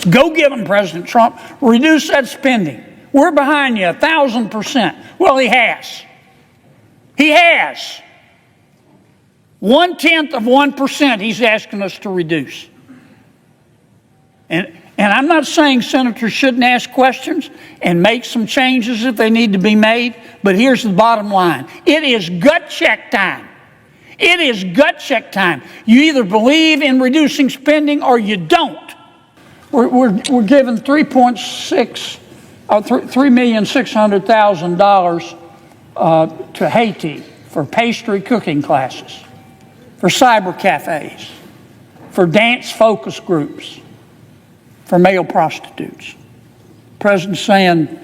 Go give them, President Trump. Reduce that spending. We're behind you 1,000%. Well, he has. He has. 0.1% he's asking us to reduce. And I'm not saying senators shouldn't ask questions and make some changes if they need to be made, but here's the bottom line. It is gut check time. It is gut check time. You either believe in reducing spending or you don't. We're giving $3,600,000 to Haiti for pastry cooking classes, for cyber cafes, for dance focus groups, for male prostitutes. The president's saying,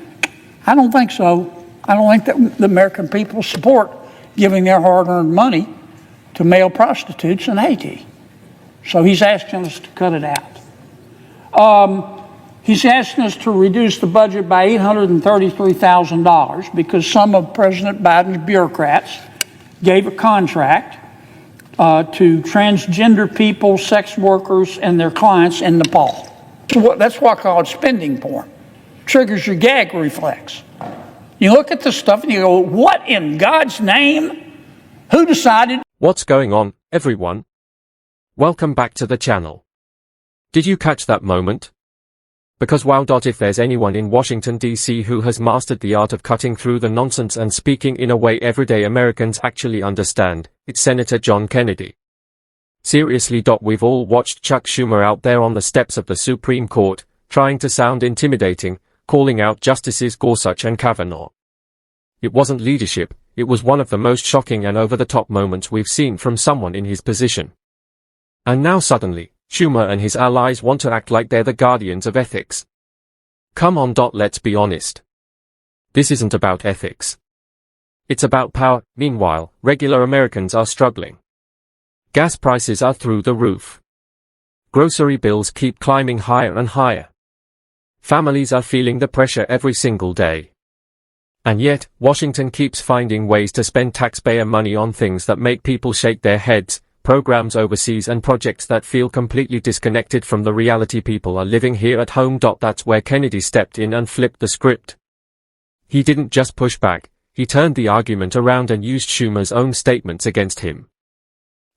I don't think so. I don't think that the American people support giving their hard-earned money to male prostitutes in Haiti. So he's asking us to cut it out. He's asking us to reduce the budget by $833,000 because some of President Biden's bureaucrats gave a contract to transgender people, sex workers, and their clients in Nepal. That's why I call it spending porn. Triggers your gag reflex. You look at this stuff and you go, what in God's name? Who decided? What's going on, everyone? Welcome back to the channel. Did you catch that moment? Because wow. If there's anyone in Washington, D.C. who has mastered the art of cutting through the nonsense and speaking in a way everyday Americans actually understand, it's Senator John Kennedy. Seriously. We've all watched Chuck Schumer out there on the steps of the Supreme Court, trying to sound intimidating, calling out Justices Gorsuch and Kavanaugh. It wasn't leadership, it was one of the most shocking and over-the-top moments we've seen from someone in his position. And now suddenly, Schumer and his allies want to act like they're the guardians of ethics. Come on. Let's be honest. This isn't about ethics. It's about power. Meanwhile, regular Americans are struggling. Gas prices are through the roof. Grocery bills keep climbing higher and higher. Families are feeling the pressure every single day. And yet, Washington keeps finding ways to spend taxpayer money on things that make people shake their heads, programs overseas and projects that feel completely disconnected from the reality people are living here at home. That's where Kennedy stepped in and flipped the script. He didn't just push back, he turned the argument around and used Schumer's own statements against him.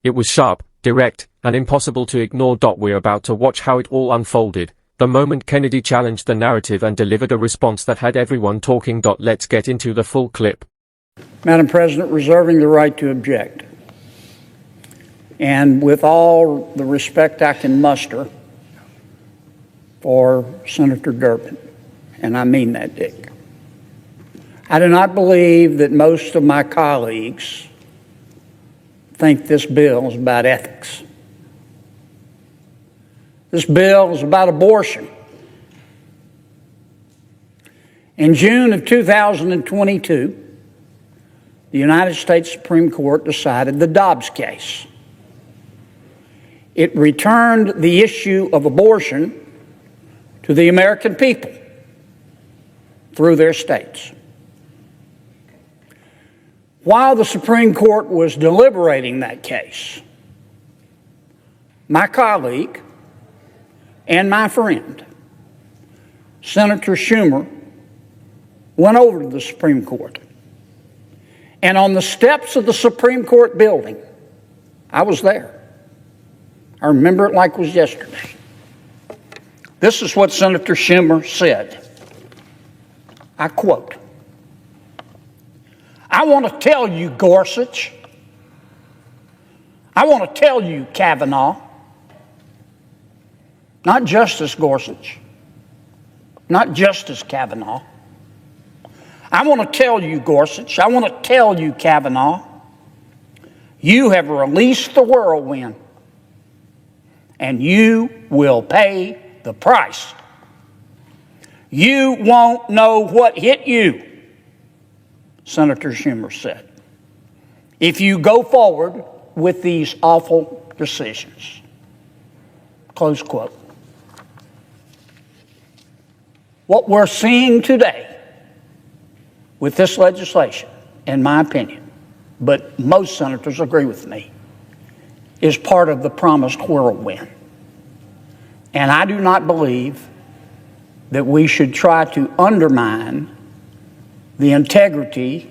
It was sharp, direct, and impossible to ignore. We're about to watch how it all unfolded, the moment Kennedy challenged the narrative and delivered a response that had everyone talking. Let's get into the full clip. Madam President, reserving the right to object. And with all the respect I can muster for Senator Durbin, and I mean that, Dick, I do not believe that most of my colleagues think this bill is about ethics. This bill is about abortion. In June of 2022, the United States Supreme Court decided the Dobbs case. It returned the issue of abortion to the American people through their states. While the Supreme Court was deliberating that case, my colleague and my friend, Senator Schumer, went over to the Supreme Court. And on the steps of the Supreme Court building, I was there. I remember it like it was yesterday. This is what Senator Schumer said. I quote, I want to tell you, Gorsuch, I want to tell you, Kavanaugh, not Justice Gorsuch, not Justice Kavanaugh. I want to tell you, Gorsuch, I want to tell you, Kavanaugh, you have released the whirlwind, and you will pay the price. You won't know what hit you, Senator Schumer said, if you go forward with these awful decisions. Close quote. What we're seeing today with this legislation, in my opinion, but most senators agree with me, is part of the promised whirlwind. And I do not believe that we should try to undermine the integrity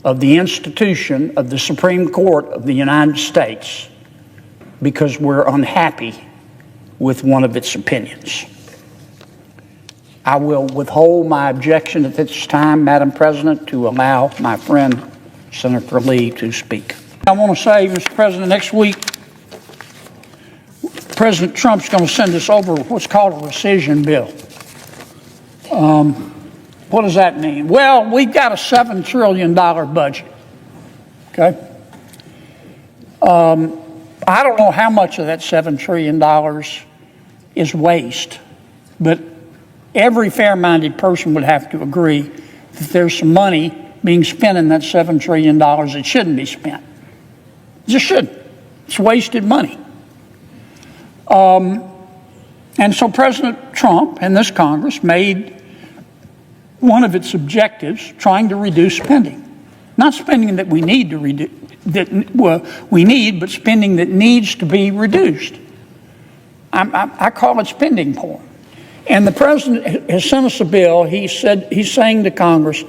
of the institution of the Supreme Court of the United States because we're unhappy with one of its opinions. I will withhold my objection at this time, Madam President, to allow my friend Senator Lee to speak. I want to say, Mr. President, next week, President Trump's going to send us over what's called a rescission bill. What does that mean? Well, we've got a $7 trillion budget, okay? I don't know how much of that $7 trillion is waste, but every fair-minded person would have to agree that there's some money being spent in that $7 trillion that shouldn't be spent. It just shouldn't. It's wasted money. And so President Trump and this Congress made one of its objectives trying to reduce spending. Not spending that we need to reduce, but spending that needs to be reduced. I call it spending porn. And the president has sent us a bill. He's saying to Congress,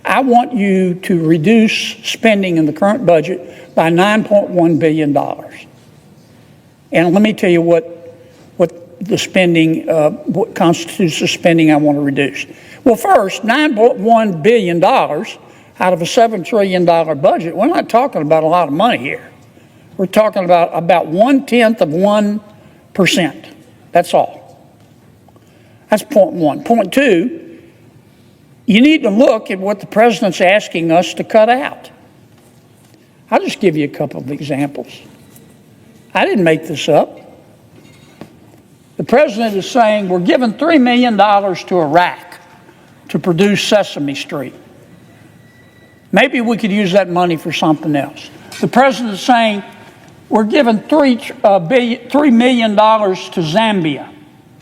I want you to reduce spending in the current budget by $9.1 billion. And let me tell you what the spending, what constitutes the spending I want to reduce. Well, first, $9.1 billion out of a $7 trillion budget. We're not talking about a lot of money here. We're talking about 0.1%. That's all. That's point one. Point two, you need to look at what the president's asking us to cut out. I'll just give you a couple of examples. I didn't make this up. The president is saying we're giving $3 million to Iraq to produce Sesame Street. Maybe we could use that money for something else. The president is saying we're giving $3 million to Zambia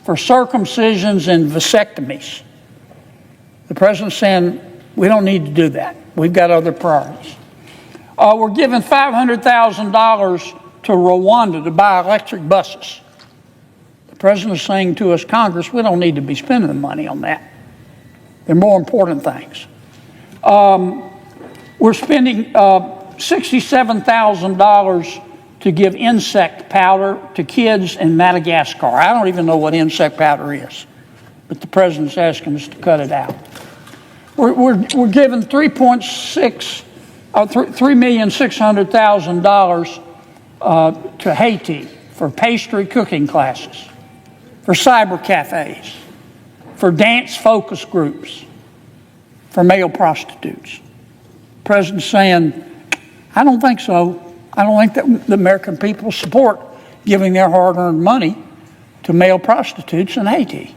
for circumcisions and vasectomies. The president's saying we don't need to do that. We've got other priorities. We're giving $500,000 to Rwanda to buy electric buses. The president is saying to us, Congress, we don't need to be spending the money on that. There are more important things. We're spending $67,000 to give insect powder to kids in Madagascar. I don't even know what insect powder is, but the president's asking us to cut it out. We're giving $3,600,000 to Haiti for pastry cooking classes, for cyber cafes, for dance focus groups, for male prostitutes. The president's saying, I don't think so. I don't think that the American people support giving their hard-earned money to male prostitutes in Haiti.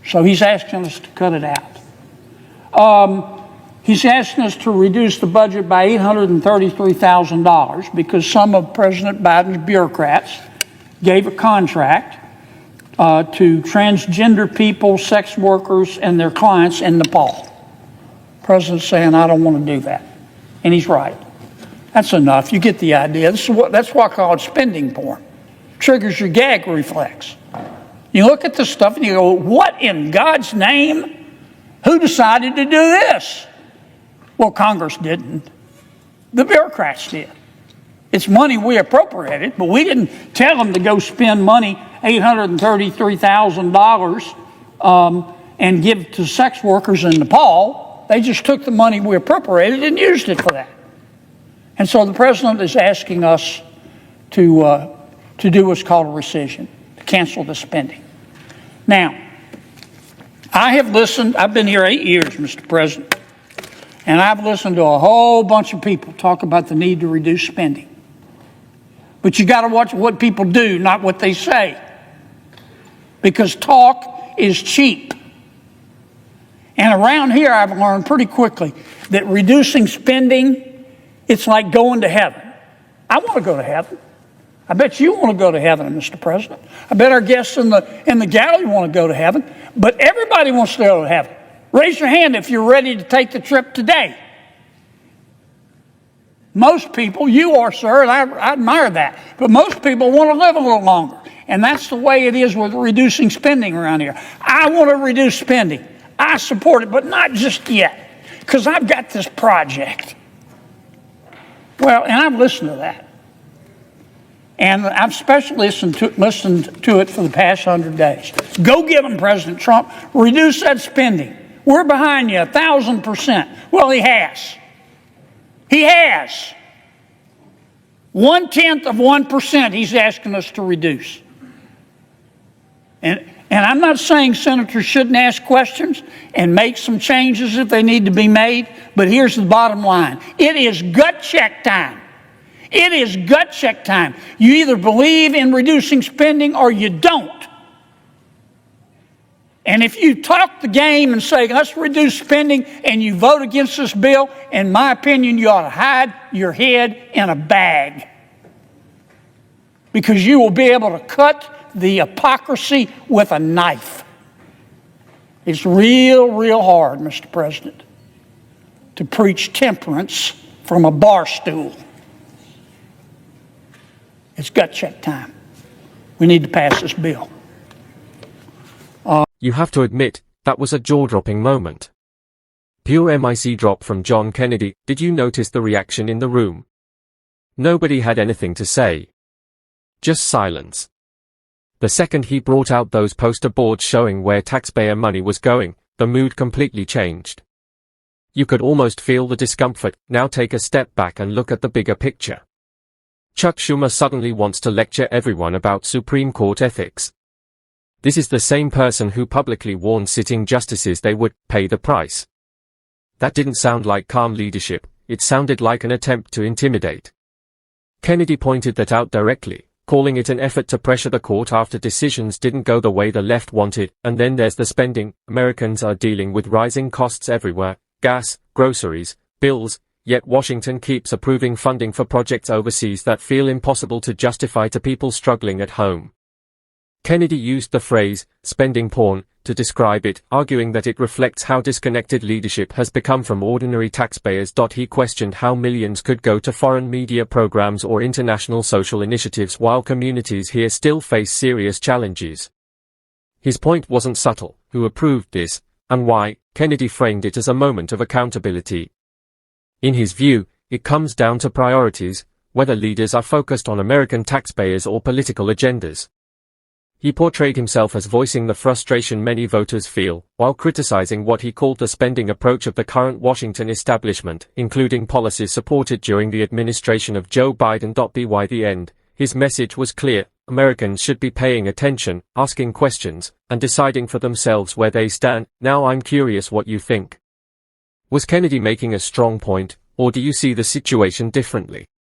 So he's asking us to cut it out. He's asking us to reduce the budget by $833,000 because some of President Biden's bureaucrats gave a contract to transgender people, sex workers, and their clients in Nepal. The president's saying, I don't want to do that. And he's right. That's enough. You get the idea. That's why I call it spending porn. Triggers your gag reflex. You look at this stuff and you go, what in God's name? Who decided to do this? Well, Congress didn't. The bureaucrats did. It's money we appropriated, but we didn't tell them to go spend money, $833,000, and give to sex workers in Nepal. They just took the money we appropriated and used it for that. And so the president is asking us to do what's called a rescission, to cancel the spending. Now, I have listened, I've been here 8 years, Mr. President, and I've listened to a whole bunch of people talk about the need to reduce spending. But you got to watch what people do, not what they say. Because talk is cheap. And around here, I've learned pretty quickly that reducing spending, it's like going to heaven. I want to go to heaven. I bet you want to go to heaven, Mr. President. I bet our guests in the gallery want to go to heaven. But everybody wants to go to heaven. Raise your hand if you're ready to take the trip today. Most people, you are, sir, and I admire that, but most people want to live a little longer. And that's the way it is with reducing spending around here. I want to reduce spending. I support it, but not just yet, because I've got this project. Well, and I've listened to that. And I've especially listened to it for the past 100 days. Go get them, President Trump. Reduce that spending. We're behind you 1,000%. Well, he has. He has. 0.1% he's asking us to reduce. And I'm not saying senators shouldn't ask questions and make some changes if they need to be made, but here's the bottom line. It is gut check time. It is gut check time. You either believe in reducing spending or you don't. And if you talk the game and say, let's reduce spending, and you vote against this bill, in my opinion, you ought to hide your head in a bag. Because you will be able to cut the hypocrisy with a knife. It's real hard, Mr. President, to preach temperance from a bar stool. It's gut check time. We need to pass this bill. You have to admit, that was a jaw-dropping moment. Pure mic drop from John Kennedy. Did you notice the reaction in the room? Nobody had anything to say. Just silence. The second he brought out those poster boards showing where taxpayer money was going, the mood completely changed. You could almost feel the discomfort. Now take a step back and look at the bigger picture. Chuck Schumer suddenly wants to lecture everyone about Supreme Court ethics. This is the same person who publicly warned sitting justices they would pay the price. That didn't sound like calm leadership, it sounded like an attempt to intimidate. Kennedy pointed that out directly, calling it an effort to pressure the court after decisions didn't go the way the left wanted. And then there's the spending. Americans are dealing with rising costs everywhere: gas, groceries, bills, yet Washington keeps approving funding for projects overseas that feel impossible to justify to people struggling at home. Kennedy used the phrase, spending porn, to describe it, arguing that it reflects how disconnected leadership has become from ordinary taxpayers. He questioned how millions could go to foreign media programs or international social initiatives while communities here still face serious challenges. His point wasn't subtle: who approved this, and why. Kennedy framed it as a moment of accountability. In his view, it comes down to priorities, whether leaders are focused on American taxpayers or political agendas. He portrayed himself as voicing the frustration many voters feel, while criticizing what he called the spending approach of the current Washington establishment, including policies supported during the administration of Joe Biden. By the end, his message was clear: Americans should be paying attention, asking questions, and deciding for themselves where they stand. Now I'm curious what you think. Was Kennedy making a strong point, or do you see the situation differently?